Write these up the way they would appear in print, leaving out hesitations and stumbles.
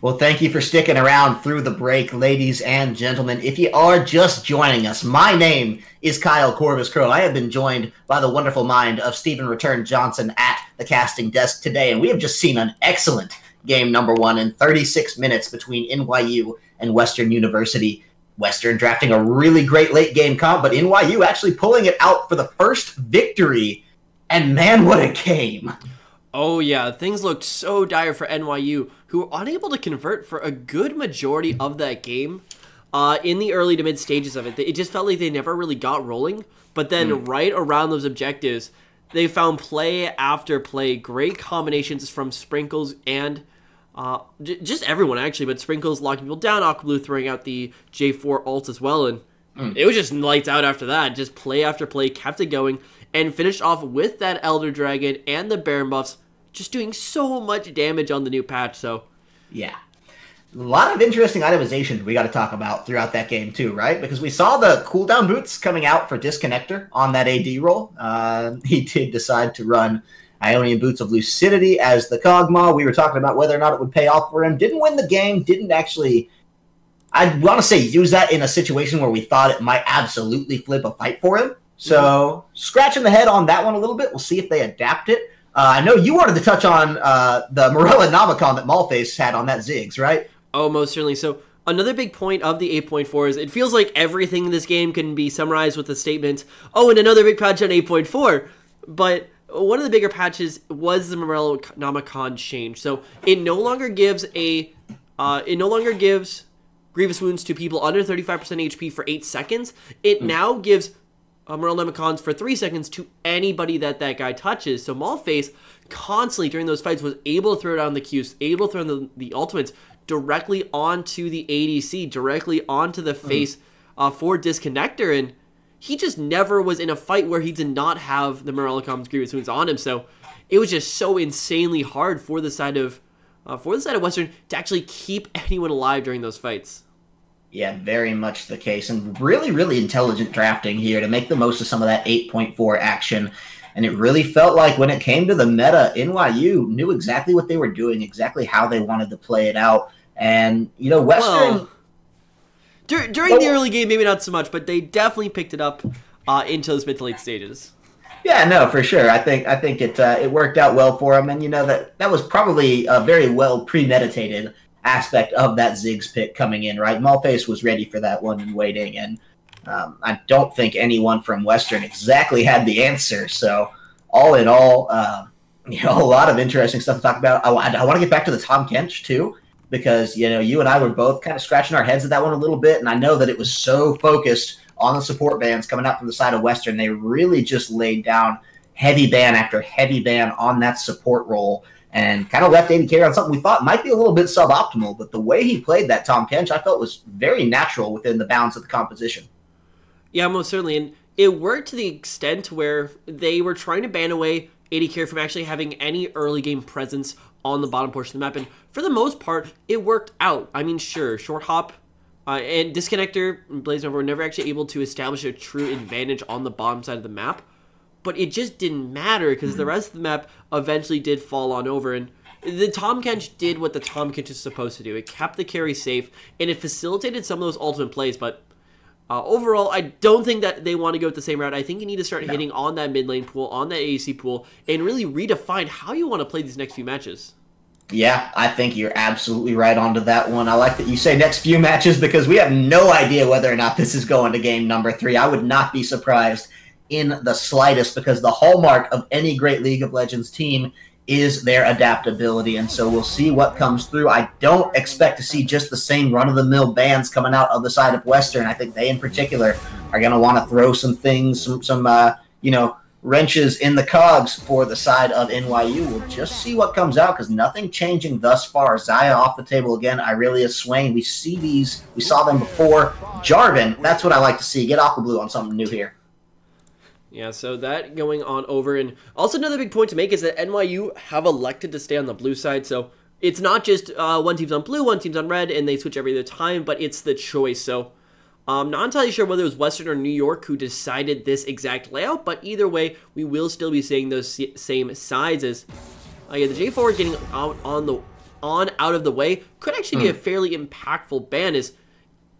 Well, thank you for sticking around through the break, ladies and gentlemen. If you are just joining us, my name is Kyle Corvus Crow. I have been joined by the wonderful mind of Stephen Return Johnson at the casting desk today, and we have just seen an excellent game number one in 36 minutes between NYU and Western University. Western drafting a really great late game comp, but NYU actually pulling it out for the first victory. And man, what a game. Oh yeah, things looked so dire for NYU, who were unable to convert for a good majority of that game. In the early to mid stages of it, it just felt like they never really got rolling. But then right around those objectives, they found play after play, great combinations from Sprinkles and just everyone actually. But Sprinkles locking people down, Aquablue throwing out the J4 ult as well, and it was just lights out after that. Just play after play, kept it going, and finished off with that Elder Dragon and the Baron buffs, just doing so much damage on the new patch. So yeah, a lot of interesting itemization we got to talk about throughout that game too, right? Because we saw the cooldown boots coming out for Disconnector on that AD roll. He did decide to run Ionian Boots of Lucidity as the Kog'Maw. We were talking about whether or not it would pay off for him. Didn't win the game, didn't actually, I want to say, use that in a situation where we thought it might absolutely flip a fight for him. So scratching the head on that one a little bit. We'll see if they adapt it. I know you wanted to touch on the Morella Nomicon that Malface had on that Ziggs, right? Oh, most certainly. So another big point of the 8.4 is it feels like everything in this game can be summarized with the statement, oh, and another big patch on 8.4. But one of the bigger patches was the Morella Nomicon change. So it no longer gives Grievous Wounds to people under 35% HP for 8 seconds. It now gives Morella Nomicons for 3 seconds to anybody that guy touches. So Malface constantly during those fights was able to throw down the Qs, able to throw down the ultimates directly onto the ADC, directly onto the face for Disconnector, and he just never was in a fight where he did not have the Morella Nomicons Grievous Wounds on him. So it was just so insanely hard for the side of Western to actually keep anyone alive during those fights. Yeah, very much the case. And really, really intelligent drafting here to make the most of some of that 8.4 action. And it really felt like when it came to the meta, NYU knew exactly what they were doing, exactly how they wanted to play it out. And, you know, Western... Well, during the early game, maybe not so much, but they definitely picked it up into those mid to late stages. Yeah, no, for sure. I think it worked out well for them. And, you know, that was probably a very well premeditated aspect of that Ziggs pick coming in, right? Malface was ready for that one and waiting, and I don't think anyone from Western exactly had the answer. So all in all, you know, a lot of interesting stuff to talk about. I want to get back to the Tom Kench too, because, you know, you and I were both kind of scratching our heads at that one a little bit, and I know that it was so focused on the support bans coming out from the side of Western. They really just laid down heavy ban after heavy ban on that support role, and kind of left AD carry on something we thought might be a little bit suboptimal. But the way he played that Tom Kench, I felt was very natural within the bounds of the composition. Yeah, most certainly. And it worked to the extent where they were trying to ban away AD carry from actually having any early game presence on the bottom portion of the map. And for the most part, it worked out. I mean, sure, Short Hop and Disconnector and Blaze Nova were never actually able to establish a true advantage on the bottom side of the map. But it just didn't matter because the rest of the map eventually did fall on over. And the Tom Kench did what the Tom Kench is supposed to do. It kept the carry safe, and it facilitated some of those ultimate plays. But overall, I don't think that they want to go with the same route. I think you need to start hitting on that mid lane pool, on that ADC pool, and really redefine how you want to play these next few matches. Yeah, I think you're absolutely right onto that one. I like that you say next few matches because we have no idea whether or not this is going to game number 3. I would not be surprised in the slightest, because the hallmark of any great League of Legends team is their adaptability, and so we'll see what comes through. I don't expect to see just the same run-of-the-mill bans coming out of the side of Western. I think they in particular are going to want to throw some things, some you know, wrenches in the cogs for the side of NYU. We'll just see what comes out, because nothing changing thus far. Xayah off the table again. Irelia Swain. We see these. We saw them before. Jarvan, that's what I like to see. Get Aquablue on something new here. Yeah, so that going on over. And also another big point to make is that NYU have elected to stay on the blue side. So it's not just one team's on blue, one team's on red, and they switch every other time, but it's the choice. So I'm not entirely sure whether it was Western or New York who decided this exact layout, but either way, we will still be seeing those same sides as the J4 getting out on the on out of the way could actually be a fairly impactful ban. Is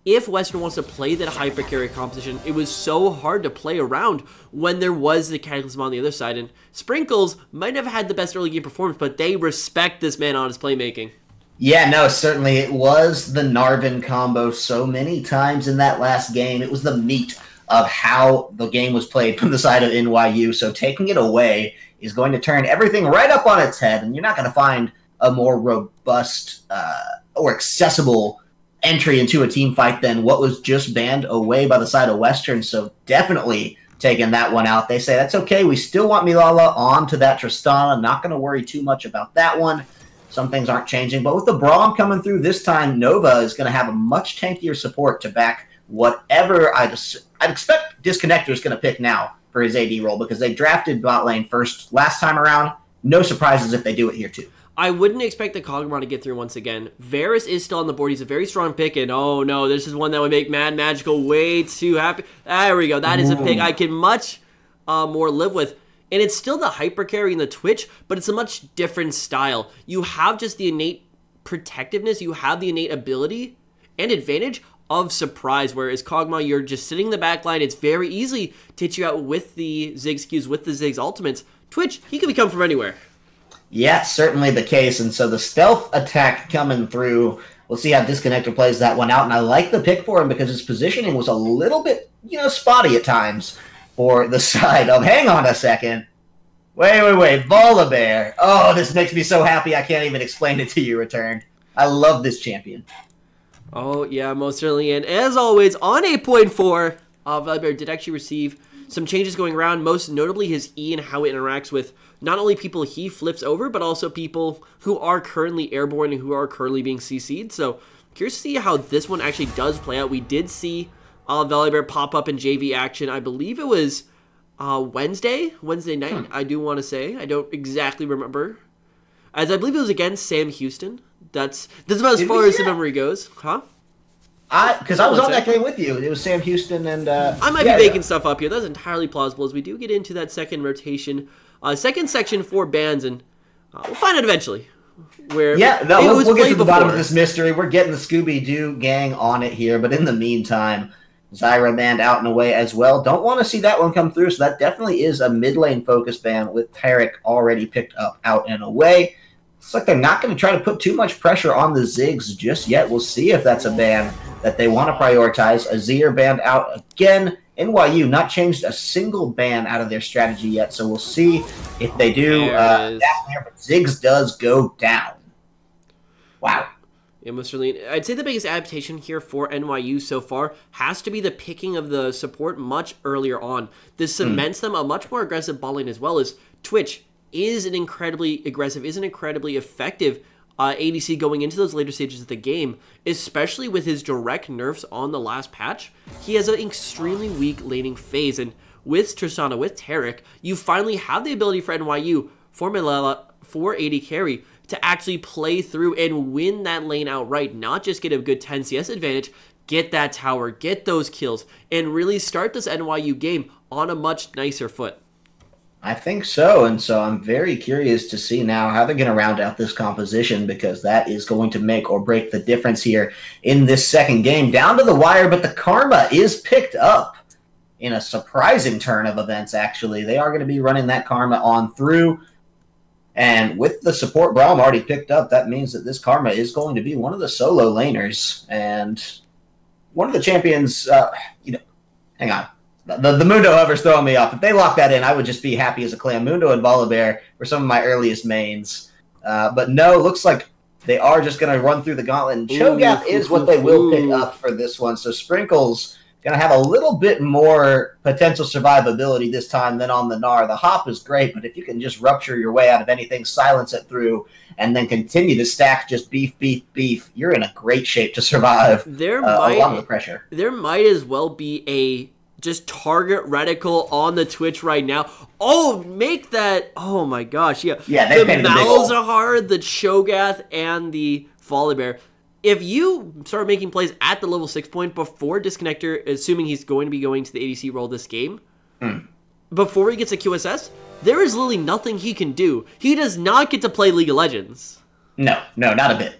if Western wants to play that hyper carry composition, it was so hard to play around when there was the Cataclysm on the other side. And Sprinkles might have had the best early game performance, but they respect this man on his playmaking. Yeah, no, certainly it was the Narvin combo so many times in that last game. It was the meat of how the game was played from the side of NYU. So taking it away is going to turn everything right up on its head, and you're not going to find a more robust or accessible entry into a team fight than what was just banned away by the side of Western. So definitely taking that one out. They say that's okay. We still want Milala on to that Tristana. Not going to worry too much about that one. Some things aren't changing. But with the Braum coming through this time, Nova is going to have a much tankier support to back whatever I'd expect Disconnector is going to pick now for his AD role, because they drafted bot lane first last time around. No surprises if they do it here too. I wouldn't expect the Kog'Maw to get through once again. Varus is still on the board. He's a very strong pick, and oh no, this is one that would make Mad Magical way too happy. There we go. That is a pick I can much more live with. And it's still the hyper carry in the Twitch, but it's a much different style. You have just the innate protectiveness. You have the innate ability and advantage of surprise, whereas Kog'Maw, you're just sitting in the back line. It's very easy to hit you out with the Ziggs Qs, with the Ziggs ultimates. Twitch, he can come from anywhere. Yeah, certainly the case. And so the stealth attack coming through, we'll see how Disconnector plays that one out. And I like the pick for him because his positioning was a little bit, spotty at times for the side of, hang on a second. Wait. Volibear. Oh, this makes me so happy I can't even explain it to you, Return. I love this champion. Oh, yeah, most certainly. And as always, on 8.4, Volibear did actually receive some changes going around, most notably his E and how it interacts with not only people he flips over, but also people who are currently airborne and who are currently being CC'd. So, curious to see how this one actually does play out. We did see Volibear pop up in JV action. I believe it was Wednesday night, I do want to say. I don't exactly remember. As I believe it was against Sam Houston. That's about as far as the memory goes. Huh? Because I was on that game with you. It was Sam Houston and... I might be making stuff up here. That's entirely plausible as we do get into that second rotation. Second section for bans, and we'll find out eventually. We'll get to the bottom of this mystery. We're getting the Scooby-Doo gang on it here, but in the meantime, Zyra banned out and away as well. Don't want to see that one come through, so that definitely is a mid-lane focus ban with Tarek already picked up out and away. Looks like they're not going to try to put too much pressure on the Ziggs just yet. We'll see if that's a ban that they want to prioritize. Azir banned out again. NYU not changed a single ban out of their strategy yet, so we'll see if they do that there. But Ziggs does go down. Wow. Yeah, most certainly. I'd say the biggest adaptation here for NYU so far has to be the picking of the support much earlier on. This cements them a much more aggressive bot lane, as well as Twitch is an incredibly aggressive, is an incredibly effective ADC going into those later stages of the game, especially with his direct nerfs on the last patch. He has an extremely weak laning phase, and with Tristana, with Tarek, you finally have the ability for NYU, for Milala, for AD carry, to actually play through and win that lane outright, not just get a good 10 CS advantage, get that tower, get those kills, and really start this NYU game on a much nicer foot. I think so, and so I'm very curious to see now how they're going to round out this composition, because that is going to make or break the difference here in this second game. Down to the wire, but the Karma is picked up in a surprising turn of events, actually. They are going to be running that Karma on through, and with the support Braum already picked up, that means that this Karma is going to be one of the solo laners, and one of the champions, hang on. The Mundo hover's throwing me off. If they lock that in, I would just be happy as a clan. Mundo and Volibear were some of my earliest mains. But no, looks like they are just going to run through the gauntlet. And Cho'Gath is what they will pick up for this one. So Sprinkle's going to have a little bit more potential survivability this time than on the Gnar. The hop is great, but if you can just rupture your way out of anything, silence it through, and then continue to stack just beef, you're in a great shape to survive a lot of the pressure. There might as well be a just target reticle on the Twitch right now. Oh, make that. Oh my gosh. Yeah. Yeah, the Malzahar, the Cho'Gath, and the Volibear. If you start making plays at the level 6 point before Disconnector, assuming he's going to be going to the ADC role this game, before he gets a QSS, there is literally nothing he can do. He does not get to play League of Legends. No, no, not a bit.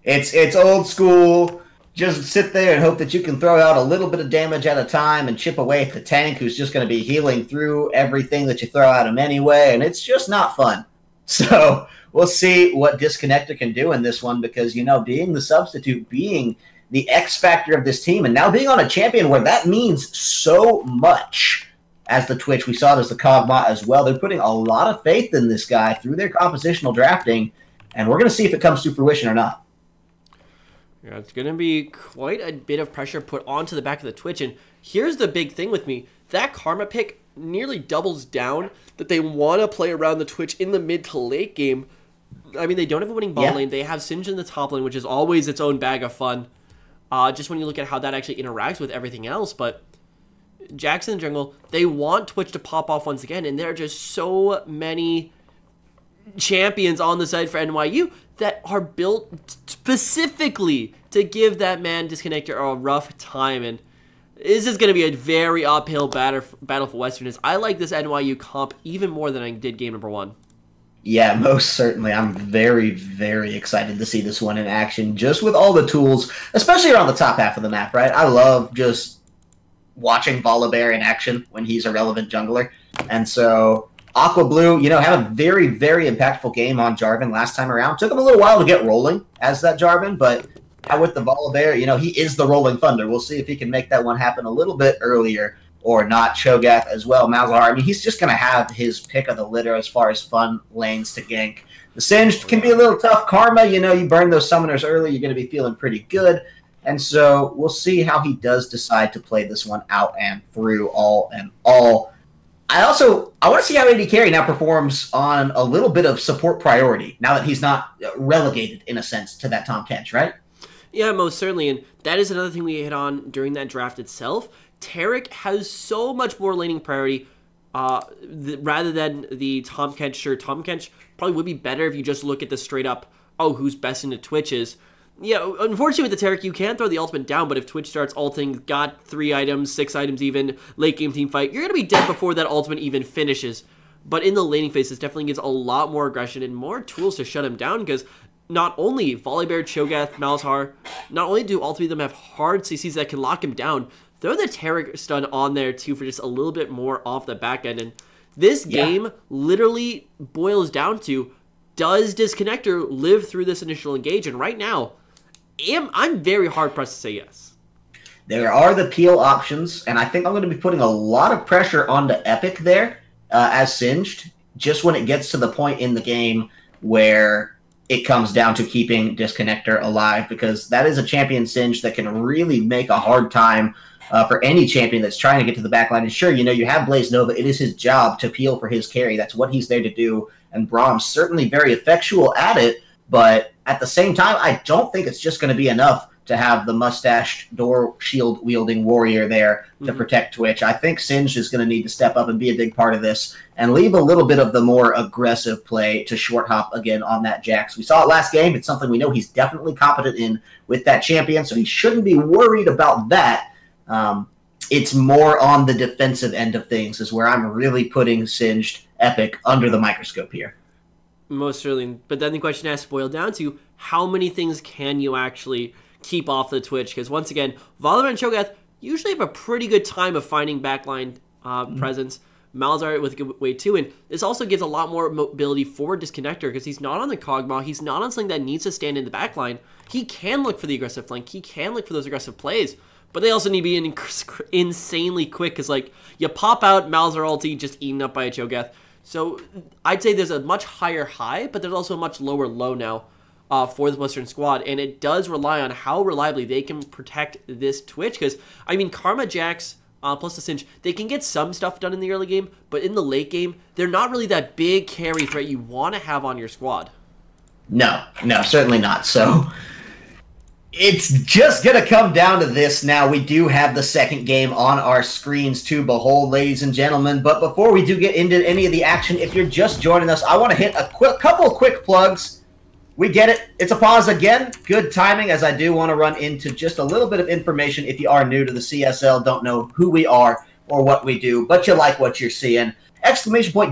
It's old school. Just sit there and hope that you can throw out a little bit of damage at a time and chip away at the tank who's just going to be healing through everything that you throw at him anyway, and it's just not fun. So we'll see what Disconnector can do in this one because, being the substitute, being the X factor of this team, and now being on a champion where that means so much as the Twitch. We saw it as the Kog'Maw as well. They're putting a lot of faith in this guy through their compositional drafting, and we're going to see if it comes to fruition or not. Yeah, it's going to be quite a bit of pressure put onto the back of the Twitch. And here's the big thing with me. That Karma pick nearly doubles down that they want to play around the Twitch in the mid to late game. I mean, they don't have a winning ball lane. They have Singed in the top lane, which is always its own bag of fun. Just when you look at how that actually interacts with everything else. But Jackson and Jungle, they want Twitch to pop off once again. And there are just so many champions on the side for NYU that are built specifically to give that man Disconnector a rough time. And this is going to be a very uphill battle for Westerners. I like this NYU comp even more than I did game number 1. Yeah, most certainly. I'm very, very excited to see this one in action, just with all the tools, especially around the top half of the map, right? I love just watching Volibear in action when he's a relevant jungler. And so Aqua Blue, had a very, very impactful game on Jarvan last time around. Took him a little while to get rolling as that Jarvan, but now with the Volibear, he is the Rolling Thunder. We'll see if he can make that one happen a little bit earlier or not. Cho'Gath as well, Malzahar. I mean, he's just going to have his pick of the litter as far as fun lanes to gank. The Singed can be a little tough. Karma, you burn those summoners early, you're going to be feeling pretty good. And so we'll see how he does decide to play this one out and through all in all. I want to see how AD Carry now performs on a little bit of support priority, now that he's not relegated, in a sense, to that Tahm Kench, right? Yeah, most certainly, and that is another thing we hit on during that draft itself. Taric has so much more laning priority rather than the Tahm Kench. Sure, Tahm Kench probably would be better if you just look at the straight up, who's best into Twitches. Yeah, unfortunately with the Taric, you can throw the ultimate down, but if Twitch starts ulting, got 3 items, 6 items even, late game team fight, you're going to be dead before that ultimate even finishes. But in the laning phase, this definitely gives a lot more aggression and more tools to shut him down, because not only Volibear, Cho'Gath, Malzahar, not only do all 3 of them have hard CCs that can lock him down, throw the Taric stun on there too for just a little bit more off the back end. And this game literally boils down to, does Disconnector live through this initial engage? And right now, I'm very hard-pressed to say yes. There are the peel options, and I think I'm going to be putting a lot of pressure onto Epic there as Singed, just when it gets to the point in the game where it comes down to keeping Disconnector alive, because that is a champion Singed that can really make a hard time for any champion that's trying to get to the backline. And sure, you have Blaze Nova. It is his job to peel for his carry. That's what he's there to do, and Brahm's certainly very effectual at it. But at the same time, I don't think it's just going to be enough to have the mustached door shield wielding warrior there to protect Twitch. I think Singed is going to need to step up and be a big part of this and leave a little bit of the more aggressive play to short hop again on that Jax. We saw it last game. It's something we know he's definitely competent in with that champion, so he shouldn't be worried about that. It's more on the defensive end of things is where I'm really putting Singed Epic under the microscope here. Most certainly. But then the question has to boil down to, how many things can you actually keep off the Twitch? Because once again, Volibear and Cho'Gath usually have a pretty good time of finding backline presence. Malzahar with a good way too, and this also gives a lot more mobility for Disconnector because he's not on the Kog'Maw, he's not on something that needs to stand in the backline. He can look for the aggressive flank, he can look for those aggressive plays, but they also need to be insanely quick because, like, you pop out Malzahar ulti, just eaten up by a Cho'Gath. So I'd say there's a much higher high, but there's also a much lower low now for the Western squad, and it does rely on how reliably they can protect this Twitch, because, I mean, Karma, Jax, plus the Singed, they can get some stuff done in the early game, but in the late game, they're not really that big carry threat you want to have on your squad. No, certainly not. So it's just going to come down to this now. We do have the second game on our screens to behold, ladies and gentlemen. But before we do get into any of the action, if you're just joining us, I want to hit a couple quick plugs. We get it. It's a pause again. Good timing, as I do want to run into just a little bit of information if you are new to the CSL, don't know who we are or what we do, but you like what you're seeing.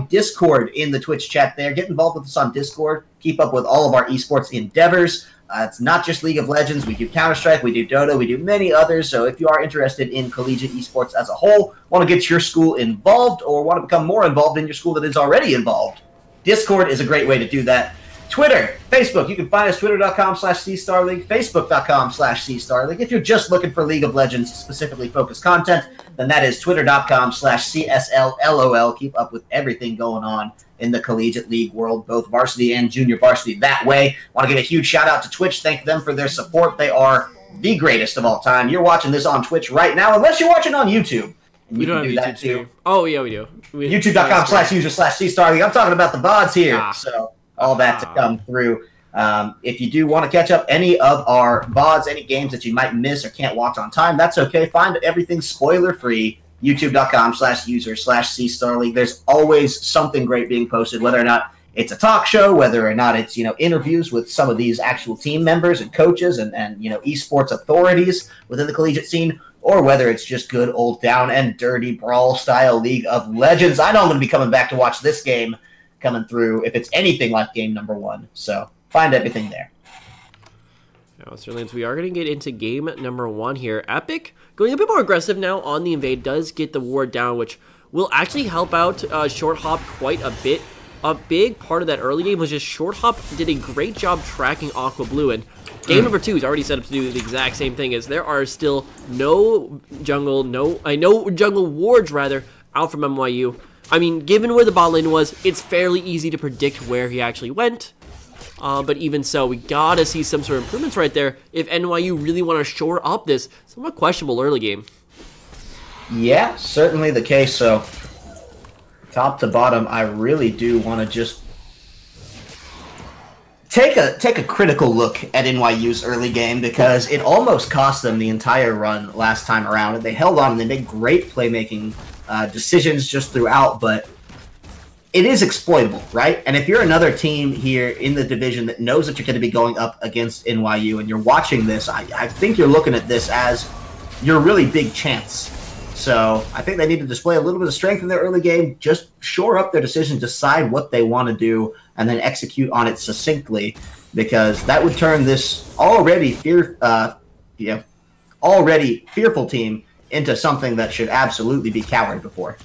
!Discord in the Twitch chat there. Get involved with us on Discord. Keep up with all of our esports endeavors. It's not just League of Legends. We do Counter-Strike, we do Dota, we do many others. So if you are interested in collegiate esports as a whole, want to get your school involved, or want to become more involved in your school that is already involved, Discord is a great way to do that. Twitter, Facebook, you can find us twitter.com/CStarLeague, facebook.com/CStarLeague. If you're just looking for League of Legends specifically focused content, then that is twitter.com/CSLLOL. Keep up with everything going on in the collegiate league world, both varsity and junior varsity that way. Want to give a huge shout out to Twitch. Thank them for their support. They are the greatest of all time. You're watching this on Twitch right now, unless you're watching on YouTube. And we don't have YouTube too. Oh, yeah, we do. YouTube.com/user/CStarLeague. I'm talking about the VODs here. So all that to come through. If you do want to catch up any of our VODs, any games that you might miss or can't watch on time, that's okay. Find everything spoiler-free. YouTube.com/user/CStarLeague. There's always something great being posted, whether or not it's a talk show, whether or not it's, interviews with some of these actual team members and coaches and esports authorities within the collegiate scene, or whether it's just good old down and dirty brawl style League of Legends. I know I'm going to be coming back to watch this game coming through if it's anything like game number 1. So find everything there. Certainly, we are going to get into game number 1 here. Epic going a bit more aggressive now on the invade, does get the ward down, which will actually help out Short Hop quite a bit. A big part of that early game was just Short Hop did a great job tracking Aqua Blue, and game number 2 is already set up to do the exact same thing, as there are still no jungle wards rather out from NYU. I mean, given where the bot lane was, it's fairly easy to predict where he actually went. But even so, we gotta see some sort of improvements right there if NYU really want to shore up this somewhat questionable early game. Yeah, certainly the case. So, top to bottom, I really do want to just take a critical look at NYU's early game, because it almost cost them the entire run last time around. And they held on and they made great playmaking decisions just throughout, but it is exploitable, right? And if you're another team here in the division that knows that you're going to be going up against NYU and you're watching this, I think you're looking at this as your really big chance. So I think they need to display a little bit of strength in their early game, just shore up their decision, decide what they want to do, and then execute on it succinctly, because that would turn this already fearful team into something that should absolutely be cowered before.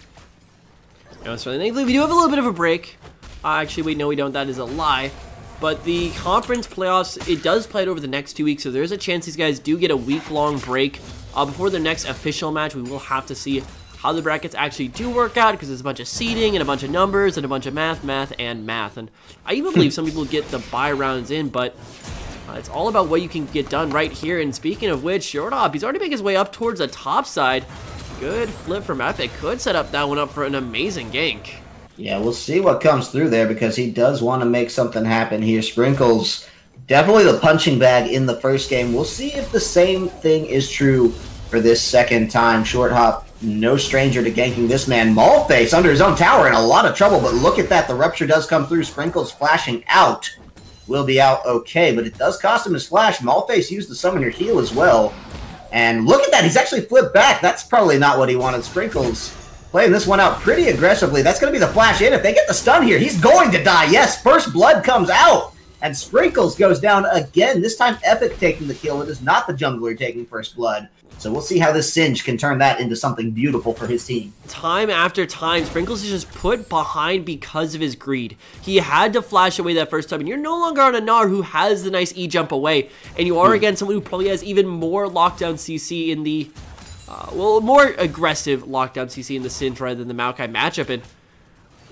So thankfully, we do have a little bit of a break. Actually, wait, no, we don't. That is a lie. But the conference playoffs, it does play it over the next 2 weeks, so there's a chance these guys do get a week-long break. Before their next official match, we will have to see how the brackets actually do work out, because there's a bunch of seeding and a bunch of numbers and a bunch of math. And I even believe some people get the bye rounds in, but it's all about what you can get done right here. And speaking of which, Short Hop, he's already making his way up towards the top side. Good flip from Epic. Could set up that one up for an amazing gank. Yeah, we'll see what comes through there, because he does want to make something happen here. Sprinkles, definitely the punching bag in the first game. We'll see if the same thing is true for this second time. Short Hop, no stranger to ganking this man. Maulface under his own tower in a lot of trouble, but look at that. The rupture does come through. Sprinkles flashing out. Will be out okay, but it does cost him his flash. Maulface used the summon your heal as well. And look at that, he's actually flipped back. That's probably not what he wanted. Sprinkles playing this one out pretty aggressively. That's going to be the flash in. If they get the stun here, he's going to die. Yes, first blood comes out. And Sprinkles goes down again. This time Epic taking the kill. It is not the jungler taking first blood. So we'll see how this Singe can turn that into something beautiful for his team. Time after time, Sprinkles is just put behind because of his greed. He had to flash away that first time, and you're no longer on a Gnar who has the nice E-jump away, and you are against someone who probably has even more lockdown CC in the, more aggressive lockdown CC in the Singe rather than the Maokai matchup, and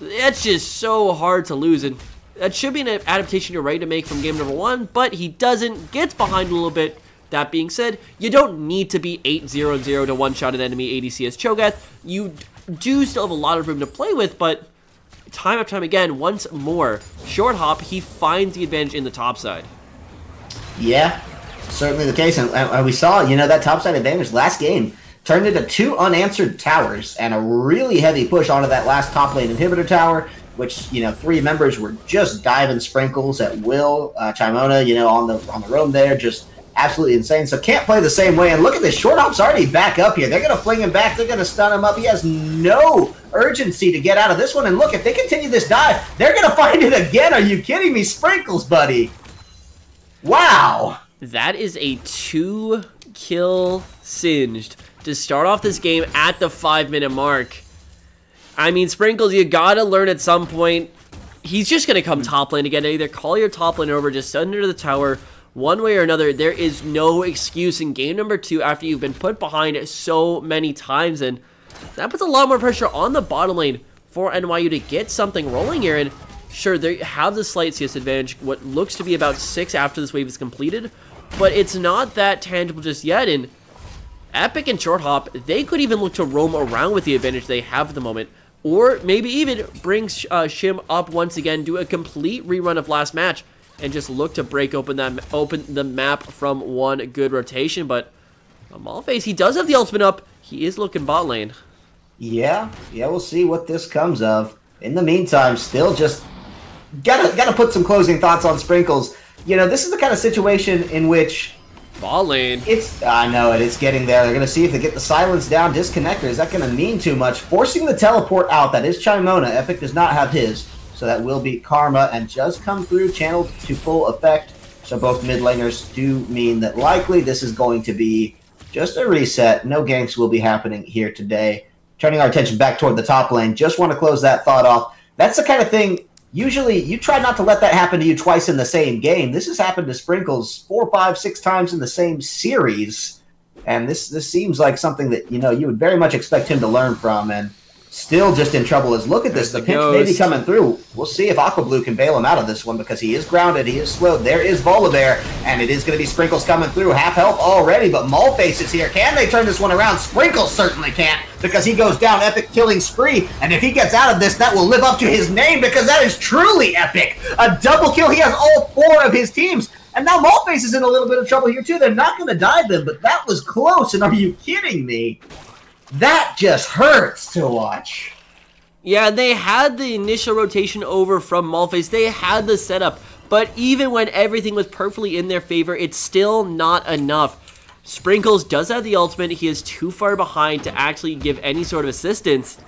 that's just so hard to lose, and that should be an adaptation you're ready to make from game number 1, but he doesn't, gets behind a little bit. That being said, you don't need to be 8-0-0 to one-shot an enemy ADC as Cho'Gath. You do still have a lot of room to play with, but time after time again, once more, Short Hop, he finds the advantage in the top side. Yeah, certainly the case. And we saw, that top side advantage last game turned into 2 unanswered towers and a really heavy push onto that last top lane inhibitor tower, which, 3 members were just diving Sprinkles at will. Chimona, on the roam there, just absolutely insane. So can't play the same way. And look at this. Short Hop's already back up here. They're going to fling him back. They're going to stun him up. He has no urgency to get out of this one. And look, if they continue this dive, they're going to find it again. Are you kidding me? Sprinkles, buddy. Wow. That is a 2-kill singed to start off this game at the 5-minute mark. I mean, Sprinkles, you gotta learn at some point. He's just gonna come top lane again. Either call your top lane over, just under the tower. One way or another, there is no excuse in game number 2 after you've been put behind so many times. And that puts a lot more pressure on the bottom lane for NYU to get something rolling here. And sure, they have the slight CS advantage, what looks to be about 6 after this wave is completed. But it's not that tangible just yet. And Epic and Short Hop, they could even look to roam around with the advantage they have at the moment. Or maybe even bring Shim up once again, do a complete rerun of last match, and just look to break open the map from one good rotation. But Malface, he does have the ultimate up. He is looking bot lane. Yeah, we'll see what this comes of. In the meantime, still just gotta put some closing thoughts on Sprinkles. You know, this is the kind of situation in which bot lane. I know it. It's getting there. They're going to see if they get the silence down. Disconnector. Is that going to mean too much? Forcing the teleport out. That is Chimona. Epic does not have his. So that will be Karma and just come through, channeled to full effect. So both mid laners do mean that likely this is going to be just a reset. No ganks will be happening here today. Turning our attention back toward the top lane. Just want to close that thought off. That's the kind of thing. Usually, you try not to let that happen to you twice in the same game. This has happened to Sprinkles 4, 5, 6 times in the same series. And this seems like something that, you know, you would very much expect him to learn from. And still just in trouble as look at this. The pinch may be coming through. We'll see if Aqua Blue can bail him out of this one because he is grounded. He is slowed. There is Volibear. And it is going to be Sprinkles coming through. Half health already, but Malface is here. Can they turn this one around? Sprinkles certainly can't because he goes down epic killing spree. And if he gets out of this, that will live up to his name because that is truly epic. A double kill. He has all 4 of his teams. And now Malface is in a little bit of trouble here too. They're not going to dive them, but that was close. And are you kidding me? That just hurts to watch. Yeah, they had the initial rotation over from Malface. They had the setup. But even when everything was perfectly in their favor, it's still not enough. Sprinkles does have the ultimate. He is too far behind to actually give any sort of assistance.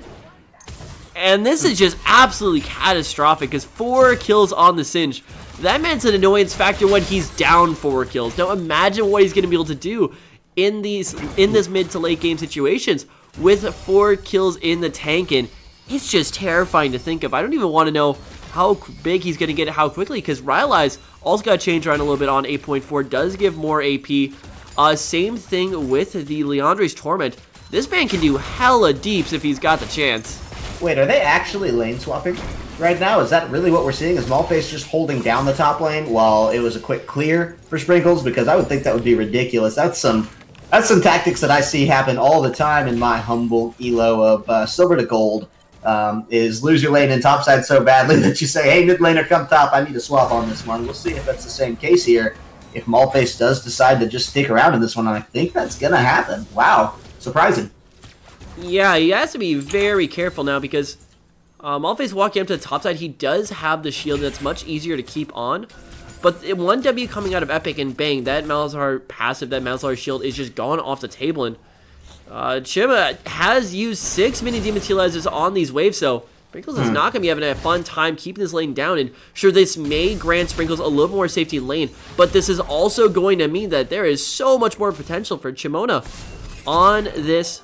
And this is just absolutely catastrophic because 4 kills on the Singe. That man's an annoyance factor when he's down 4 kills. Now imagine what he's going to be able to do in this mid to late game situations with 4 kills in the tank, and it's just terrifying to think of. I don't even want to know how big he's going to get it, how quickly, because Rylai's also got to change around a little bit on 8.4, does give more AP. Same thing with the Leandre's Torment. This man can do hella deeps if he's got the chance. Wait, are they actually lane swapping right now? Is that really what we're seeing? Is Malface just holding down the top lane while it was a quick clear for Sprinkles? Because I would think that would be ridiculous. That's some tactics that I see happen all the time in my humble elo of silver to gold. Is lose your lane in topside so badly that you say, hey, mid laner, come top, I need to swap on this one. We'll see if that's the same case here. If Malface does decide to just stick around in this one, and I think that's going to happen. Wow, surprising. Yeah, he has to be very careful now because Malface walking up to the top side, he does have the shield that's much easier to keep on. But 1W coming out of Epic and bang, that Malzahar passive, that Malzahar shield is just gone off the table. And Chima has used 6 mini dematerializers on these waves, so Sprinkles is not going to be having a fun time keeping this lane down. And sure, this may grant Sprinkles a little more safety in lane, but this is also going to mean that there is so much more potential for Chimona on this,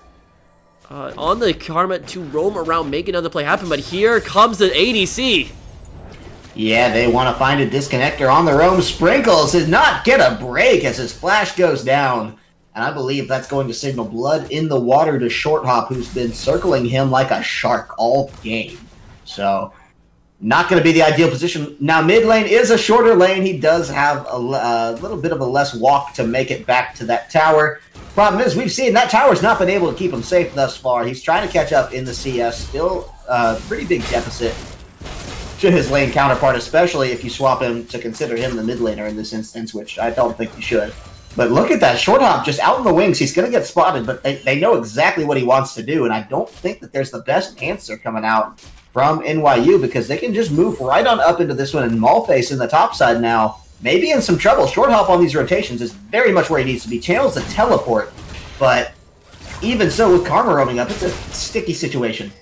on the Karma to roam around, make another play happen. But here comes the ADC. Yeah, they want to find a disconnector on their own. Sprinkles did not get a break as his flash goes down. And I believe that's going to signal blood in the water to Short Hop, who's been circling him like a shark all game. So, not going to be the ideal position. Now, mid lane is a shorter lane. He does have a little bit of a less walk to make it back to that tower. Problem is, we've seen that tower's not been able to keep him safe thus far. He's trying to catch up in the CS. Still a pretty big deficit to his lane counterpart, especially if you swap him to consider him the mid laner in this instance, which I don't think you should. But look at that, Short Hop just out in the wings. He's going to get spotted, but they know exactly what he wants to do, and I don't think that there's the best answer coming out from NYU because they can just move right on up into this one, and Malface in the top side now, maybe in some trouble. Short Hop on these rotations is very much where he needs to be. Channels the teleport, but even so, with Karma roaming up, it's a sticky situation.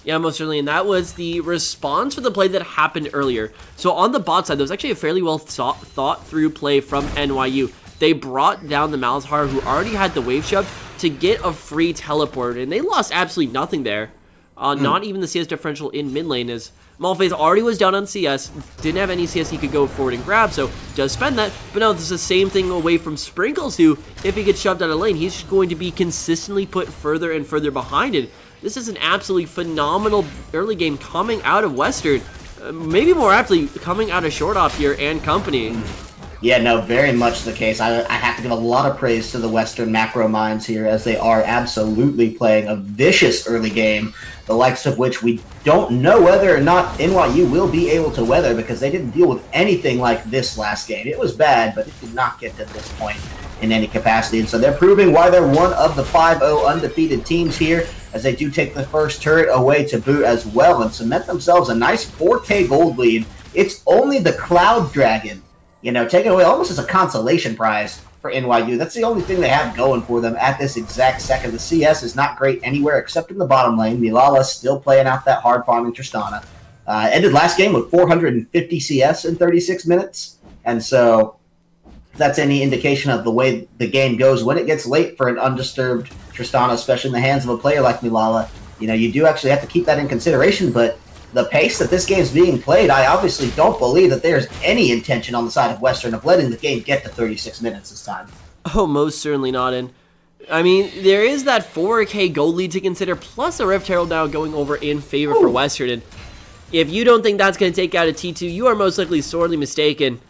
Yeah, most certainly, and that was the response for the play that happened earlier. So on the bot side, there was actually a fairly well thought through play from NYU. They brought down the Malzahar, who already had the wave shoved, to get a free teleport, and they lost absolutely nothing there. Not even the CS differential in mid lane, as Malphite already was down on CS, didn't have any CS he could go forward and grab, so does spend that. But now it's the same thing away from Sprinkles, who, if he gets shoved out of lane, he's just going to be consistently put further and further behind it. This is an absolutely phenomenal early game coming out of Western. Maybe more aptly, coming out of Short Off here and company. Yeah, no, very much the case. I have to give a lot of praise to the Western macro minds here, as they are absolutely playing a vicious early game, the likes of which we don't know whether or not NYU will be able to weather, because they didn't deal with anything like this last game. It was bad, but it did not get to this point in any capacity, and so they're proving why they're one of the 5-0 undefeated teams here, as they do take the first turret away to boot as well and cement themselves a nice 4K gold lead. It's only the Cloud Dragon, you know, taken away almost as a consolation prize for NYU. That's the only thing they have going for them at this exact second. The CS is not great anywhere except in the bottom lane. Milala still playing out that hard farming Tristana. Ended last game with 450 CS in 36 minutes. And so if that's any indication of the way the game goes when it gets late for an undisturbed Tristana, especially in the hands of a player like Milala. You know, you do actually have to keep that in consideration, but the pace that this game's being played, I obviously don't believe that there's any intention on the side of Western of letting the game get to 36 minutes this time. Oh, most certainly not. And I mean, there is that 4K gold lead to consider, plus a Rift Herald now going over in favor for Western. And if you don't think that's going to take out a T2, you are most likely sorely mistaken.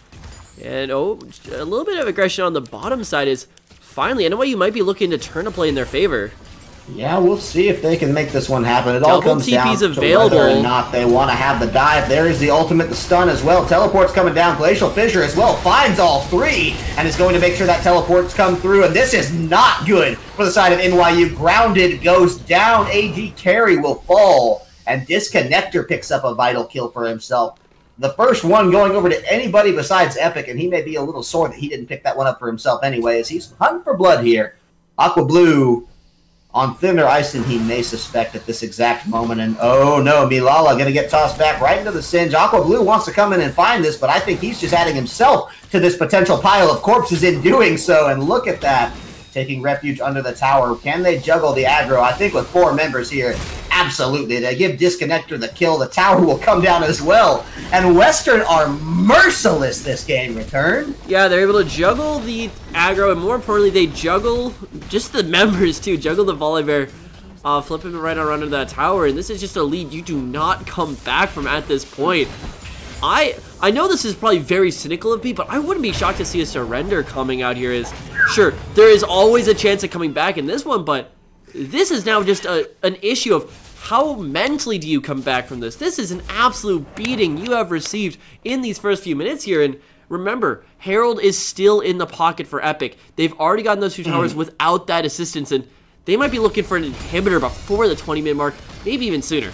And oh, a little bit of aggression on the bottom side is finally, NYU might be looking to turn a play in their favor. Yeah, we'll see if they can make this one happen. It all comes down to available. whether or not they want to have the dive. There is the ultimate, the stun as well. Teleport's coming down. Glacial Fissure as well finds all three and is going to make sure that teleports come through. And this is not good for the side of NYU. Grounded goes down. AD carry will fall. And Disconnector picks up a vital kill for himself. The first one going over to anybody besides Epic, and he may be a little sore that he didn't pick that one up for himself anyway, as he's hunting for blood here. Aqua Blue on thinner ice than he may suspect at this exact moment. And oh no, Milala going to get tossed back right into the Singe. Aqua Blue wants to come in and find this, but I think he's just adding himself to this potential pile of corpses in doing so. And look at that, taking refuge under the tower. Can they juggle the aggro? I think with 4 members here, absolutely. They give Disconnector the kill. The tower will come down as well. And Western are merciless this game, Return. Yeah, they're able to juggle the aggro, and more importantly, they juggle just the members too. Juggle the Volibear, flipping right around into that tower. And this is just a lead you do not come back from at this point. I know this is probably very cynical of me, but I wouldn't be shocked to see a surrender coming out here. Is sure, there is always a chance of coming back in this one, but this is now just an issue of how mentally do you come back from this. This is an absolute beating you have received in these first few minutes here. And remember, Herald is still in the pocket for Epic. They've already gotten those 2 towers without that assistance, and they might be looking for an inhibitor before the 20-minute mark, maybe even sooner.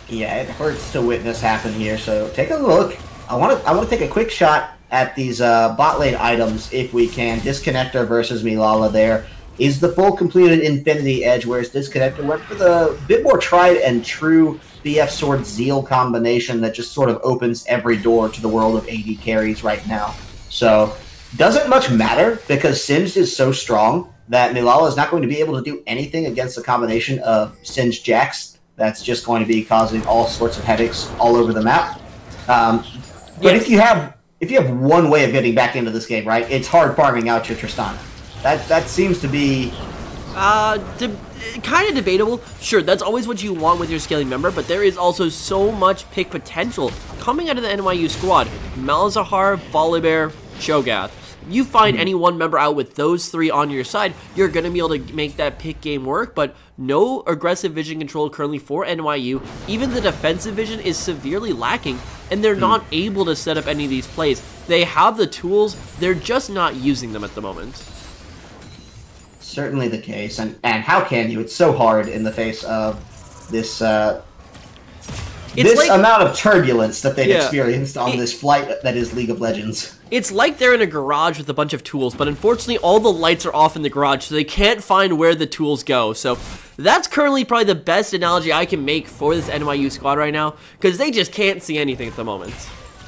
Yeah, it hurts to witness happen here, so take a look. I want to take a quick shot at these bot lane items if we can. Disconnector versus Milala there is the full completed Infinity Edge, whereas Disconnector went for the bit more tried and true BF Sword Zeal combination that just sort of opens every door to the world of AD carries right now. So, doesn't much matter because Singed is so strong that Milala is not going to be able to do anything against the combination of Singed Jax. That's just going to be causing all sorts of headaches all over the map. But if you have one way of getting back into this game, right, it's hard farming out your Tristana. That seems to be kind of debatable. Sure, that's always what you want with your scaling member, but there is also so much pick potential coming out of the NYU squad. Malzahar, Volibear, Cho'Gath. If you find any one member out with those 3 on your side, you're going to be able to make that pick game work, but no aggressive vision control currently for NYU. Even the defensive vision is severely lacking, and they're not able to set up any of these plays. They have the tools, they're just not using them at the moment. Certainly the case, and how can you? It's so hard in the face of this this like, amount of turbulence that they've yeah, experienced on this flight that is League of Legends. It's like they're in a garage with a bunch of tools, but unfortunately all the lights are off in the garage, so they can't find where the tools go. So that's currently probably the best analogy I can make for this NYU squad right now, because they just can't see anything at the moment.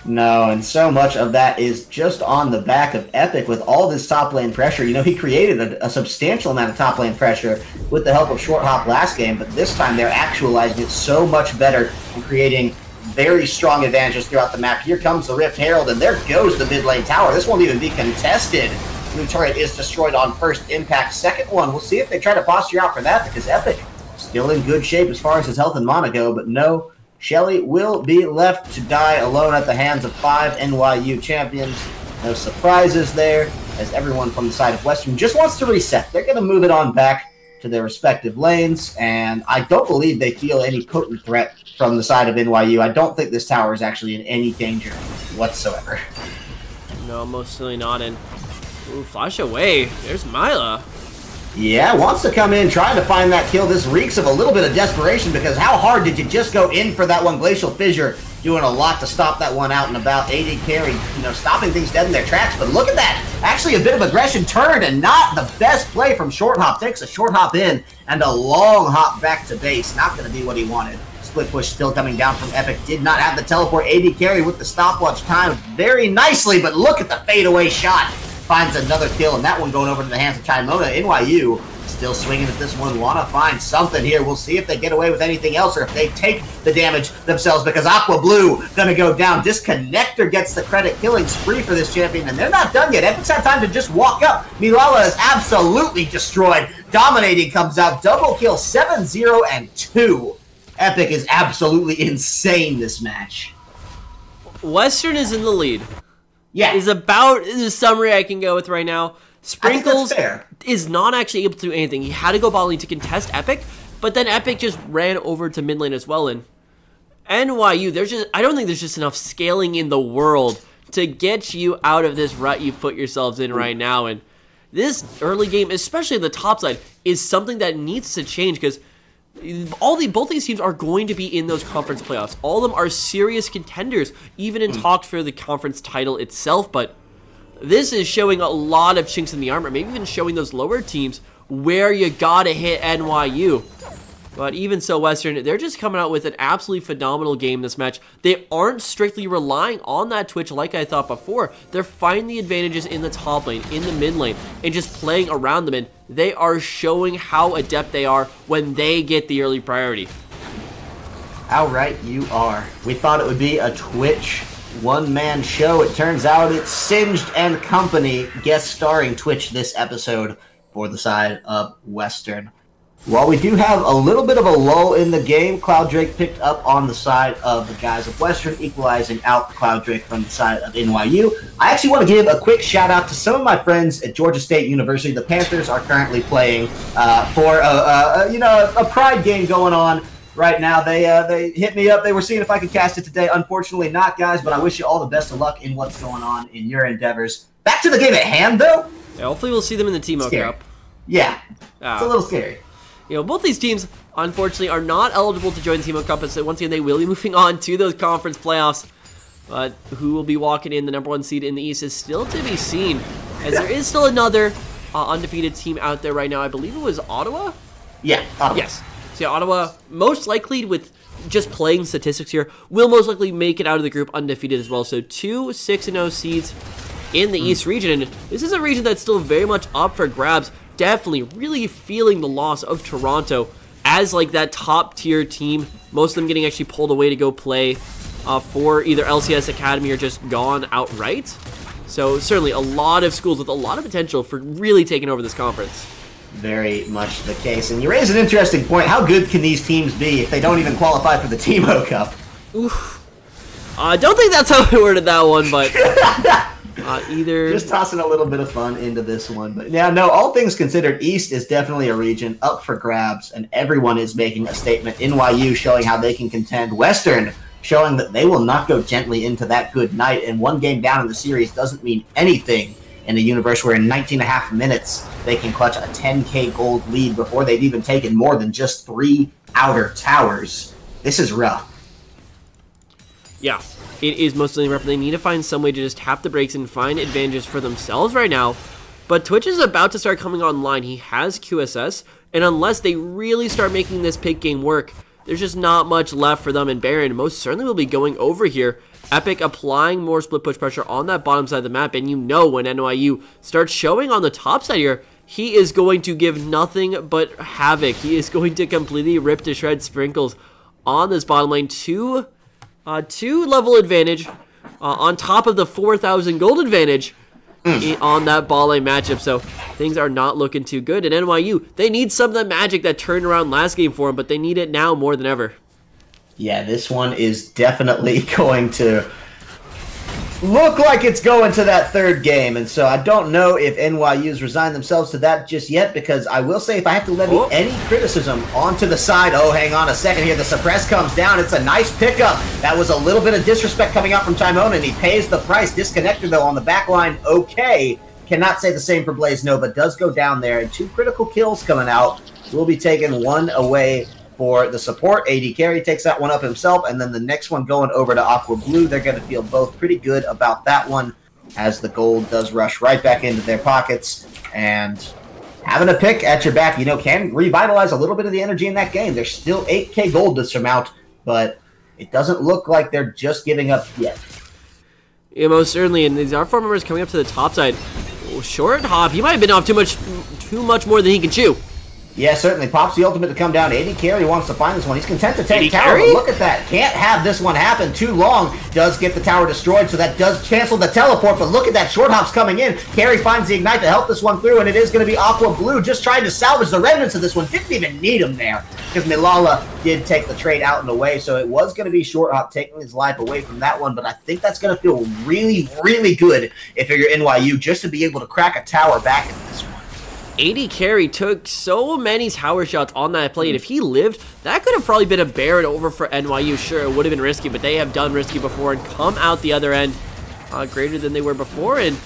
No, and so much of that is just on the back of Epic with all this top lane pressure. You know, he created a substantial amount of top lane pressure with the help of Short Hop last game, but this time they're actualizing it so much better and creating very strong advantages throughout the map. Here comes the Rift Herald, and there goes the mid lane tower. This won't even be contested. Blue turret is destroyed on first impact. Second one, we'll see if they try to posture out for that, because Epic still in good shape as far as his health and mana go, but no, Shelly will be left to die alone at the hands of 5 NYU champions. No surprises there, as everyone from the side of Western just wants to reset. They're going to move it on back to their respective lanes, and I don't believe they feel any potent threat from the side of NYU. I don't think this tower is actually in any danger whatsoever. No, most certainly not. And ooh, flash away. There's Mila. Yeah, wants to come in, trying to find that kill. This reeks of a little bit of desperation, because how hard did you just go in for that one? Glacial Fissure doing a lot to stop that one out and about. AD carry, you know, stopping things dead in their tracks. But look at that. Actually, a bit of aggression turned, and not the best play from Short Hop. Takes a short hop in and a long hop back to base. Not going to be what he wanted. Split push still coming down from Epic. Did not have the teleport. AD carry with the stopwatch time very nicely, but look at the fadeaway shot. Finds another kill, and that one going over to the hands of Chimona. NYU still swinging at this one. Want to find something here. We'll see if they get away with anything else, or if they take the damage themselves, because Aqua Blue going to go down. Disconnector gets the credit, killing spree for this champion, and they're not done yet. Epic's had time to just walk up. Milala is absolutely destroyed. Dominating comes out. Double kill, 7-0 and 2. Epic is absolutely insane this match. Western is in the lead. Yeah. Is about the summary I can go with right now. Sprinkles is not actually able to do anything. He had to go bot lane to contest Epic, but then Epic just ran over to mid lane as well. And NYU, I don't think there's just enough scaling in the world to get you out of this rut you've put yourselves in right now. And this early game, especially the top side, is something that needs to change, because both these teams are going to be in those conference playoffs. All of them are serious contenders, even in talks for the conference title itself. But this is showing a lot of chinks in the armor, maybe even showing those lower teams where you gotta hit NYU. But even so, Western, they're just coming out with an absolutely phenomenal game this match. They aren't strictly relying on that Twitch like I thought before. They're finding the advantages in the top lane, in the mid lane, and just playing around them. And they are showing how adept they are when they get the early priority. How right you are. We thought it would be a Twitch one-man show. It turns out it's Singed and Company guest starring Twitch this episode for the side of Western. While we do have a little bit of a lull in the game, Cloud Drake picked up on the side of the guys of Western, equalizing out Cloud Drake from the side of NYU. I actually want to give a quick shout out to some of my friends at Georgia State University. The Panthers are currently playing for a pride game going on right now. They hit me up. They were seeing if I could cast it today. Unfortunately not, guys, but I wish you all the best of luck in what's going on in your endeavors. Back to the game at hand, though. Yeah, hopefully we'll see them in the Teemo Cup. Yeah, it's a little scary. You know, both these teams, unfortunately, are not eligible to join the Teemo Cup, so once again, they will be moving on to those conference playoffs. But who will be walking in the #1 seed in the East is still to be seen, as there is still another undefeated team out there right now. I believe it was Ottawa? Yeah, Ottawa. Yes. So yeah, Ottawa, most likely, with just playing statistics here, will most likely make it out of the group undefeated as well. So 2 6-0 seeds in the East region, and this is a region that's still very much up for grabs. Definitely really feeling the loss of Toronto as like that top tier team. Most of them getting actually pulled away to go play for either LCS Academy or just gone outright. So certainly a lot of schools with a lot of potential for really taking over this conference. Very much the case. And you raise an interesting point. How good can these teams be if they don't even qualify for the Teemo Cup? Oof. I don't think that's how I worded that one, but either... Just tossing a little bit of fun into this one. But yeah, no, all things considered, East is definitely a region up for grabs, and everyone is making a statement. NYU showing how they can contend. Western showing that they will not go gently into that good night, and one game down in the series doesn't mean anything in a universe where in 19.5 minutes they can clutch a 10k gold lead before they've even taken more than just 3 outer towers. This is rough. Yeah, it is mostly rough. They need to find some way to just tap the brakes and find advantages for themselves right now. But Twitch is about to start coming online. He has QSS, and unless they really start making this pick game work, there's just not much left for them. And Baron most certainly will be going over here. Epic applying more split push pressure on that bottom side of the map, and you know when NYU starts showing on the top side here, he is going to give nothing but havoc. He is going to completely rip to shreds Sprinkles on this bottom lane. Two level advantage on top of the 4,000 gold advantage on that ball lane matchup. So things are not looking too good. And NYU, they need some of the magic that turned around last game for them, but they need it now more than ever. Yeah, this one is definitely going to look like it's going to that third game. And so I don't know if NYU's resigned themselves to that just yet, because I will say if I have to levy any criticism onto the side, oh, hang on a second here, the suppress comes down. It's a nice pickup. That was a little bit of disrespect coming out from Timon, and he pays the price. Disconnector, though, on the back line, okay. Cannot say the same for Blaze Nova. Does go down there, and 2 critical kills coming out. Will be taking 1 away for the support. AD Carry takes that one up himself, and then the next one going over to Aqua Blue. They're going to feel both pretty good about that one, as the gold does rush right back into their pockets. And having a pick at your back, you know, can revitalize a little bit of the energy in that game. There's still 8k gold to surmount, but it doesn't look like they're just giving up yet. Yeah, most certainly. And these R4 members coming up to the top side. Oh, short hop. He might have been off too much more than he can chew. Yeah, certainly. Pops the ultimate to come down. AD Carry wants to find this one. He's content to take tower, but look at that. Can't have this one happen too long. Does get the tower destroyed, so that does cancel the teleport, but look at that. Short hop's coming in. Carry finds the ignite to help this one through, and it is going to be Aqua Blue just trying to salvage the remnants of this one. Didn't even need him there, because Milala did take the trade out and away, so it was going to be Short Hop taking his life away from that one, but I think that's going to feel really, really good if you're NYU, just to be able to crack a tower back in this one. AD Carry took so many tower shots on that play, and if he lived, that could have probably been a Baron over for NYU. Sure, it would have been risky, but they have done risky before and come out the other end greater than they were before. And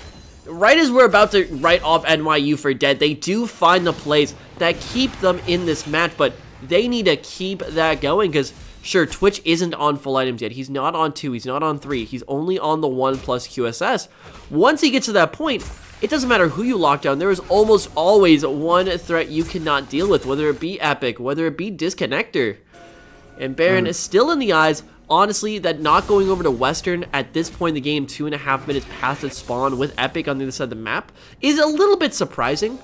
right as we're about to write off NYU for dead, they do find the plays that keep them in this match, but they need to keep that going, because sure, Twitch isn't on full items yet. He's not on 2, he's not on 3, he's only on the 1 plus QSS. Once he gets to that point, it doesn't matter who you lock down, there is almost always one threat you cannot deal with, whether it be Epic, whether it be Disconnector. And Baron is still in the eyes. Honestly, that not going over to Western at this point in the game, 2.5 minutes past its spawn with Epic on the other side of the map, is a little bit surprising.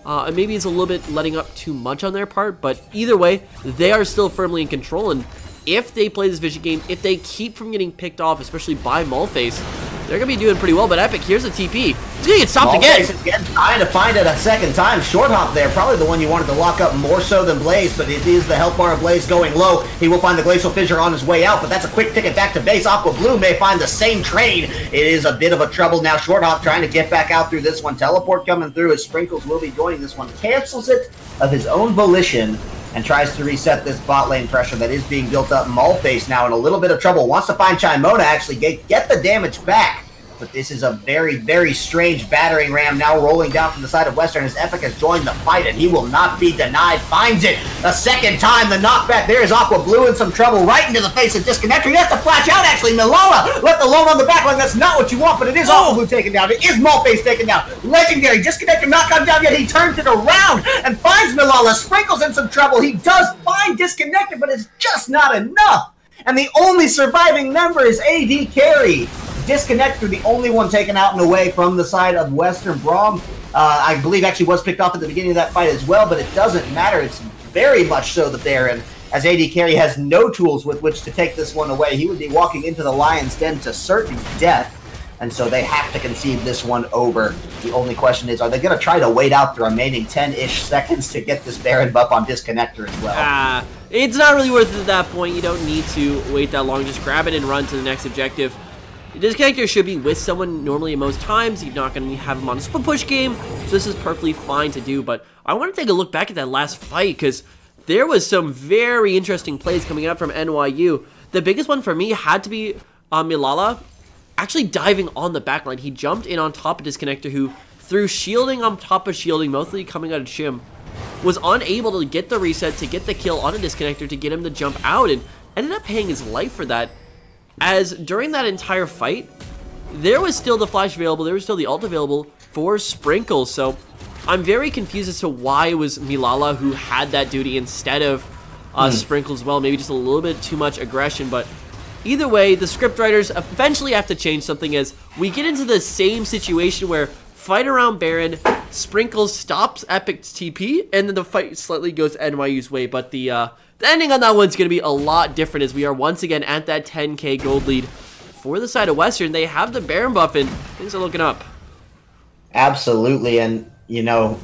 And maybe it's a little bit letting up too much on their part, but either way, they are still firmly in control, and if they play this vision game, if they keep from getting picked off, especially by Malface, they're going to be doing pretty well. But Epic, here's a TP. He's going to get stopped again. Trying to find it a second time. Short hop there, probably the one you wanted to lock up more so than Blaze, but it is the health bar of Blaze going low. He will find the Glacial Fissure on his way out, but that's a quick ticket back to base. Aqua Blue may find the same train. It is a bit of a trouble now. Short hop trying to get back out through this one. Teleport coming through as Sprinkles will be joining this one. Cancels it of his own volition and tries to reset this bot lane pressure that is being built up. Malface now in a little bit of trouble. Wants to find Chimona, actually get the damage back. But this is a very, very strange battering ram now rolling down from the side of Western as Epic has joined the fight, and he will not be denied. Finds it a second time. The knockback there is Aqua Blue in some trouble right into the face of Disconnector. He has to flash out, actually. Milala left alone on the back line. That's not what you want, but it is Aqua Blue taken down. It is Malface taken down. Legendary. Disconnector not come down yet. He turns it around and finds Milala. Sprinkles in some trouble. He does find Disconnector, but it's just not enough. And the only surviving member is AD Carry. Disconnector, the only one taken out and away from the side of Western. Braum, I believe, actually was picked off at the beginning of that fight as well, but it doesn't matter. It's very much so the Baron, as AD Carry has no tools with which to take this one away. He would be walking into the Lion's Den to certain death, and so they have to concede this one over. The only question is, are they going to try to wait out the remaining 10-ish seconds to get this Baron buff on Disconnector as well? It's not really worth it at that point. You don't need to wait that long. Just grab it and run to the next objective. The Disconnector should be with someone normally most times. You're not going to have him on a split push game, so this is perfectly fine to do. But I want to take a look back at that last fight, because there was some very interesting plays coming out from NYU. The biggest one for me had to be Milala actually diving on the backline. He jumped in on top of Disconnector, who through shielding on top of shielding, mostly coming out of Shim, was unable to get the reset, to get the kill on a Disconnector, to get him to jump out, and ended up paying his life for that. as during that entire fight, there was still the flash available, there was still the ult available for Sprinkles, so I'm very confused as to why it was Milala who had that duty instead of Sprinkles as well. Maybe just a little bit too much aggression, but either way, the scriptwriters eventually have to change something as we get into the same situation where fight around Baron, Sprinkles stops Epic's TP, and then the fight slightly goes NYU's way, but the ending on that one's going to be a lot different as we are once again at that 10k gold lead for the side of Western. They have the Baron buff and things are looking up. Absolutely, and you know,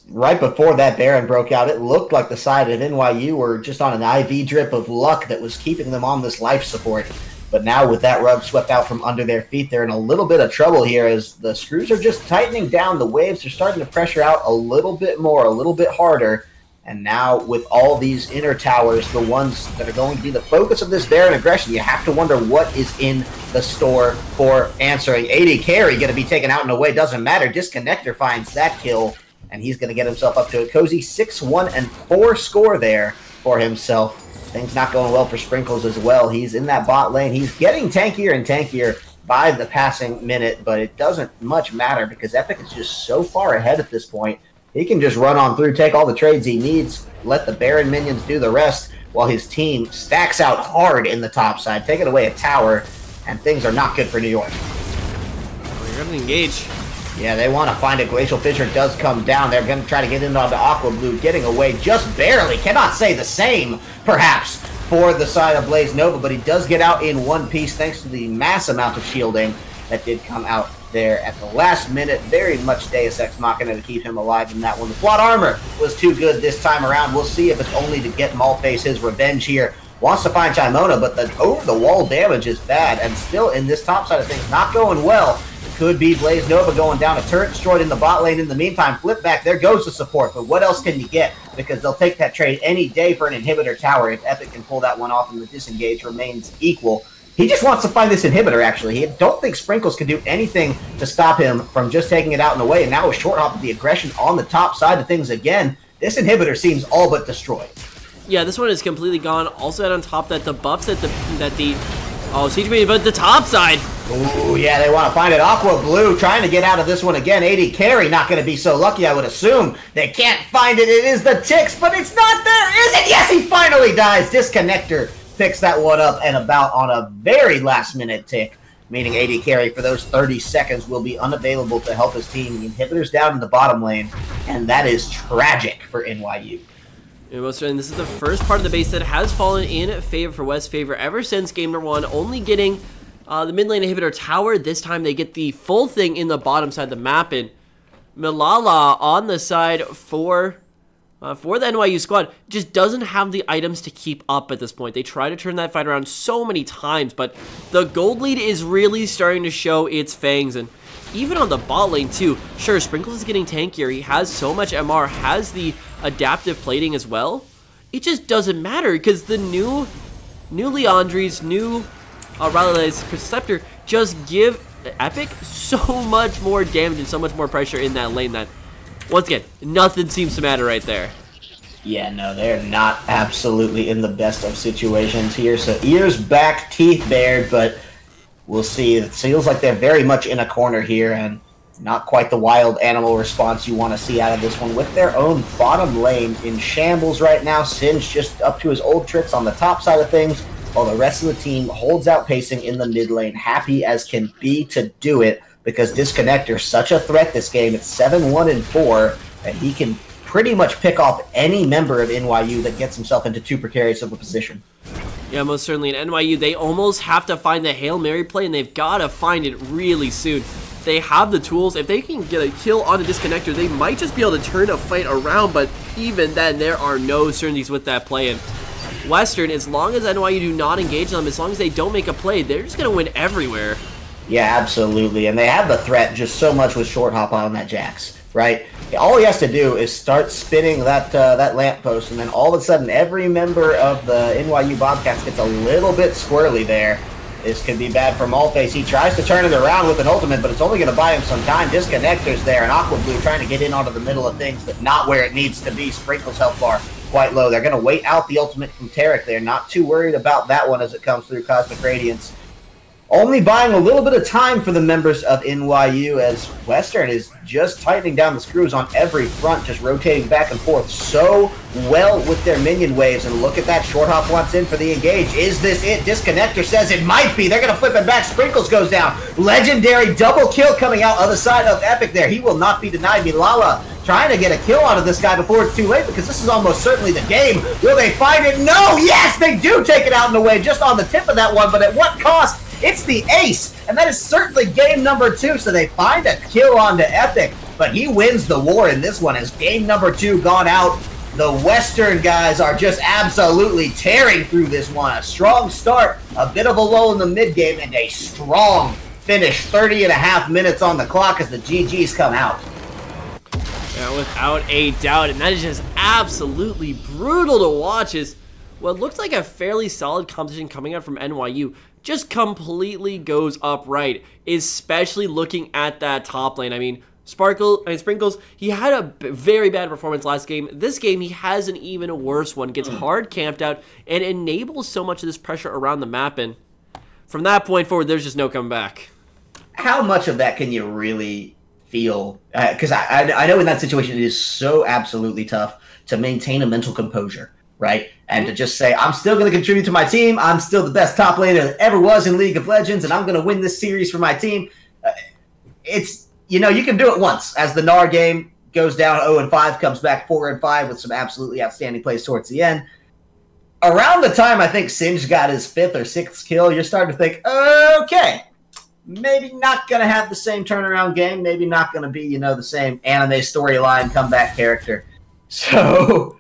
right before that Baron broke out, it looked like the side of NYU were just on an IV drip of luck that was keeping them on this life support. But now with that rug swept out from under their feet, they're in a little bit of trouble here as the screws are just tightening down. The waves are starting to pressure out a little bit more, a little bit harder. And now with all these inner towers, the ones that are going to be the focus of this Baron aggression, you have to wonder what is in the store for answering. AD carry going to be taken out in a way, doesn't matter. Disconnector finds that kill, and he's going to get himself up to a cozy 6-1-4 score there for himself. Things not going well for Sprinkles as well. He's in that bot lane. He's getting tankier and tankier by the passing minute, but it doesn't much matter because Epic is just so far ahead at this point. He can just run on through, take all the trades he needs, let the Baron minions do the rest while his team stacks out hard in the top side, taking away a tower, and things are not good for New York. We're going to engage. Yeah, they want to find it. Glacial Fissure does come down. They're going to try to get into Aqua Blue, getting away just barely. Cannot say the same, perhaps, for the side of Blaze Nova, but he does get out in one piece thanks to the mass amount of shielding that did come out there at the last minute. Very much Deus Ex Machina to keep him alive in that one. The plot armor was too good this time around. We'll see if it's only to get Malphase his revenge here. Wants to find Chimona, but the over-the-wall damage is bad, and still in this top side of things, not going well. Could be Blaze Nova going down, a turret destroyed in the bot lane. In the meantime, flip back, there goes the support, but what else can you get? Because they'll take that trade any day for an inhibitor tower if Epic can pull that one off and the disengage remains equal. He just wants to find this inhibitor, actually. He don't think Sprinkles can do anything to stop him from just taking it out and away, and now with Short Hop with the aggression on the top side of things again, this inhibitor seems all but destroyed. Yeah, this one is completely gone. Also add on top that the buffs that Siege Mania, but the top side. Ooh, yeah, they want to find it. Aqua Blue trying to get out of this one again. AD carry not going to be so lucky, I would assume. They can't find it. It is the ticks, but it's not there, is it? Yes, he finally dies. Disconnector picks that one up and about on a very last-minute tick, meaning AD carry for those 30 seconds will be unavailable to help his team. The inhibitor's down in the bottom lane, and that is tragic for NYU. And this is the first part of the base that has fallen in favor for West's favor ever since game number 1, only getting the mid lane inhibitor tower. This time they get the full thing in the bottom side of the map, and Milala on the side for the NYU squad just doesn't have the items to keep up at this point. They try to turn that fight around so many times, but the gold lead is really starting to show its fangs, and even on the bot lane too. Sure, Sprinkles is getting tankier. He has so much MR, has the adaptive plating as well. It just doesn't matter because the new Leandries, new Rally's Perceptor just give Epic so much more damage and so much more pressure in that lane that, once again, nothing seems to matter right there. Yeah, no, they're not absolutely in the best of situations here. So ears back, teeth bared, but we'll see. It feels like they're very much in a corner here, and not quite the wild animal response you want to see out of this one. With their own bottom lane in shambles right now, Singe just up to his old tricks on the top side of things, while the rest of the team holds out pacing in the mid lane, happy as can be to do it, because Disconnector's such a threat this game. It's 7-1-4, and he can pretty much pick off any member of NYU that gets himself into too precarious of a position. Yeah, most certainly. In NYU, they almost have to find the Hail Mary play, and they've got to find it really soon. They have the tools. If they can get a kill on a Disconnector, they might just be able to turn a fight around, but even then, there are no certainties with that play. And Western, as long as NYU do not engage them, as long as they don't make a play, they're just going to win everywhere. Yeah, absolutely. And they have the threat just so much with Short Hop on that Jax, right? All he has to do is start spinning that lamppost, and then all of a sudden every member of the NYU Bobcats gets a little bit squirrely there. This could be bad for Malphase. He tries to turn it around with an ultimate, but it's only going to buy him some time. Disconnector's there, and Aqua Blue trying to get in onto the middle of things, but not where it needs to be. Sprinkles health bar quite low. They're going to wait out the ultimate from Tarek. They're not too worried about that one as it comes through Cosmic Radiance. Only buying a little bit of time for the members of NYU as Western is just tightening down the screws on every front, just rotating back and forth so well with their minion waves. And look at that, Short Hop wants in for the engage. Is this it? Disconnector says it might be. They're going to flip it back. Sprinkles goes down. Legendary double kill coming out other side of Epic there. He will not be denied. Milala trying to get a kill out of this guy before it's too late because this is almost certainly the game. Will they find it? No! Yes, they do take it out in the way just on the tip of that one, but at what cost? It's the ace, and that is certainly game number 2, so they find a kill onto Epic, but he wins the war in this one as game number 2 gone out. The Western guys are just absolutely tearing through this one. A strong start, a bit of a lull in the mid-game, and a strong finish. 30.5 minutes on the clock as the GGs come out. Yeah, without a doubt, and that is just absolutely brutal to watch as what looks like a fairly solid competition coming out from NYU just completely goes upright, especially looking at that top lane. I mean, Sprinkles, he had a very bad performance last game. This game, he has an even worse one. Gets hard camped out and enables so much of this pressure around the map, and from that point forward, there's just no coming back. How much of that can you really feel? Because I know in that situation, it is so absolutely tough to maintain a mental composure, right? And to just say, I'm still going to contribute to my team. I'm still the best top laner that ever was in League of Legends, and I'm going to win this series for my team. It's, you know, you can do it once. As the NAR game goes down 0-5, comes back 4-5 with some absolutely outstanding plays towards the end. Around the time I think Singe got his 5th or 6th kill, you're starting to think, okay, maybe not going to have the same turnaround game. Maybe not going to be, you know, the same anime storyline comeback character. So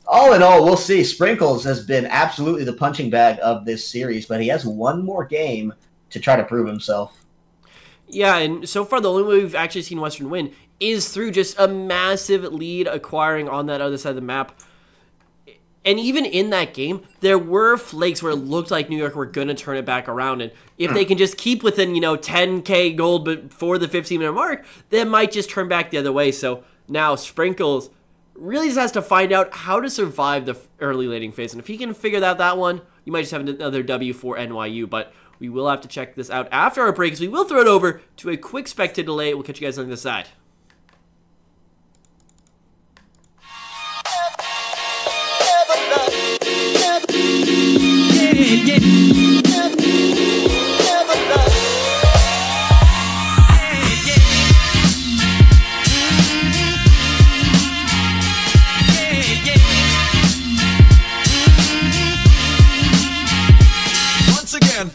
all in all, we'll see. Sprinkles has been absolutely the punching bag of this series, but he has one more game to try to prove himself. Yeah, and so far the only way we've actually seen Western win is through just a massive lead acquiring on that other side of the map. And even in that game, there were flakes where it looked like New York were going to turn it back around. And if they can just keep within, you know, 10K gold before the 15-minute mark, they might just turn back the other way. So now Sprinkles really just has to find out how to survive the early laning phase. And if he can figure out that one, you might just have another W for NYU. But we will have to check this out after our break, so we will throw it over to a quick spectator delay. We'll catch you guys on the side. Once again.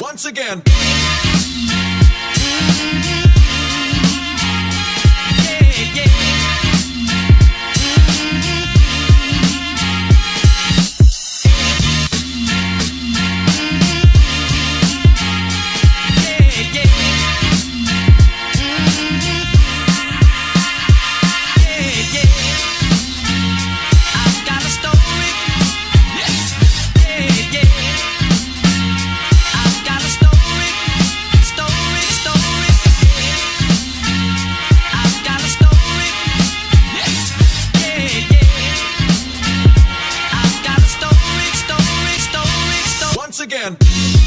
Once again. Once again.